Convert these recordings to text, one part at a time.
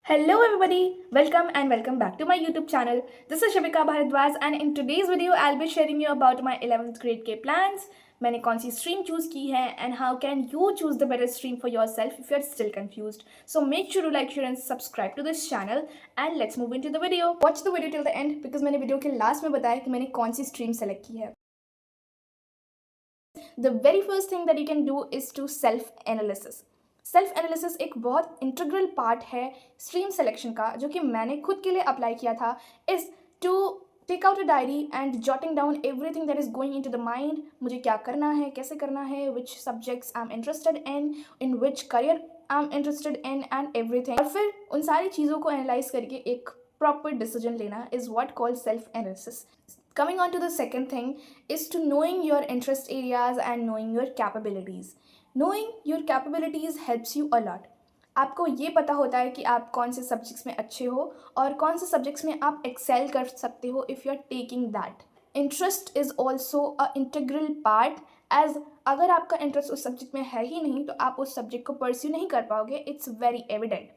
Hello everybody, welcome back to my YouTube channel. This is Shabika Bharadwaj and in today's video I'll be sharing you about my 11th grade के plans. मैंने कौन सी stream choose की है and how can you choose the better stream for yourself if you're still confused. So make sure to like, share and subscribe to this channel and let's move into the video. Watch the video till the end because मैंने video के last में बताया कि मैंने कौन सी stream select की है. The very first thing that you can do is to self-analysis. Self analysis एक बहुत इंटीग्रल पार्ट है स्ट्रीम सिलेक्शन का जो कि मैंने खुद के लिए अप्लाई किया था is to take out a diary and jotting down everything that is going into the mind. मुझे क्या करना है, कैसे करना है, which subjects I am interested in which career I am interested in and everything. और फिर उन सारी चीज़ों को एनालाइज करके एक प्रॉपर डिसीजन लेना is what called self analysis. Coming on to the second thing is to knowing your interest areas and knowing your capabilities. Knowing your capabilities helps you a lot. आपको ये पता होता है कि आप कौन से सब्जेक्ट्स में अच्छे हो और कौन से सब्जेक्ट्स में आप एक्सेल कर सकते हो if you are taking that. Interest is also a integral part as अगर आपका इंटरेस्ट उस सब्जेक्ट में है ही नहीं तो आप उस सब्जेक्ट को परस्यू नहीं कर पाओगे. It's very evident.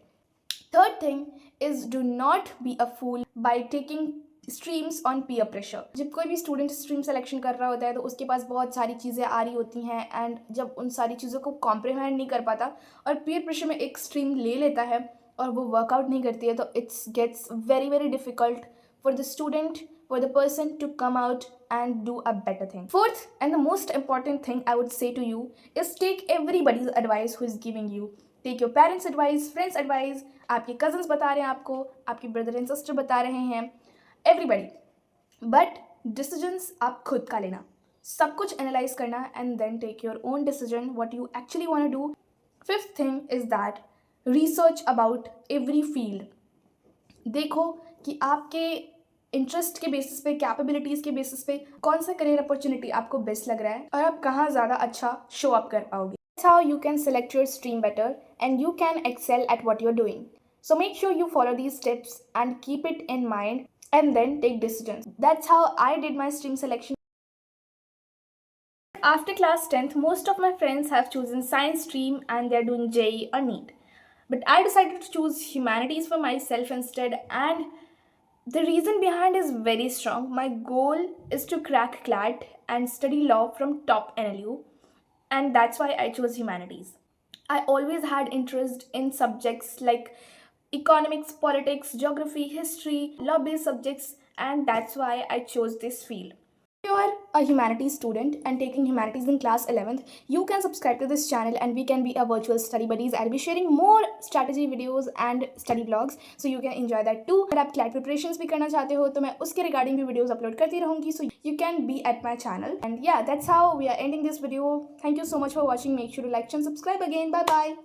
Third thing is do not be a fool by taking streams on peer pressure. जब कोई भी स्टूडेंट स्ट्रीम सेलेक्शन कर रहा होता है तो उसके पास बहुत सारी चीज़ें आ रही होती हैं एंड जब उन सारी चीज़ों को कॉम्प्रीहेंड नहीं कर पाता और पीयर प्रेशर में एक स्ट्रीम ले लेता है और वो वर्कआउट नहीं करती है तो it's gets very very difficult for the student, for the person to come out and do a better thing. Fourth and the most important thing I would say to you is take everybody's advice who is giving you. Take your parents advice, friends advice, आपके cousins बता रहे हैं आपको, आपके brother and sister बता रहे हैं, everybody. But decisions आप खुद का लेना, सब कुछ एनालाइज करना and then take your own decision what you actually want to do. Fifth thing is that research about every field. देखो कि आपके इंटरेस्ट के बेसिस पे, कैपेबिलिटीज़ के बेसिस पे कौन सा करियर अपॉर्चुनिटी आपको बेस्ट लग रहा है और आप कहाँ ज़्यादा अच्छा शो अप कर पाओगे. That's how you can select your stream better and you can excel at what you're doing. So make sure you follow these steps and keep it in mind and then take decisions. That's how I did my stream selection. After class 10th, most of my friends have chosen science stream and they're doing JEE or NEET. But I decided to choose humanities for myself instead, and the reason behind is very strong. My goal is to crack CLAT and study law from top NLU, and that's why I chose humanities. I always had interest in subjects like economics, politics, geography, history, law-based subjects, and that's why I chose this field. If you are a humanities student and taking humanities in class 11th, you can subscribe to this channel and we can be a virtual study buddies. I'll be sharing more strategy videos and study vlogs, so you can enjoy that too. अगर आप CLAT preparations भी करना चाहते हो तो मैं उसके regarding भी videos upload करती रहूँगी, so you can be at my channel. And yeah, that's how we are ending this video. Thank you so much for watching. Make sure to like and subscribe again. Bye bye.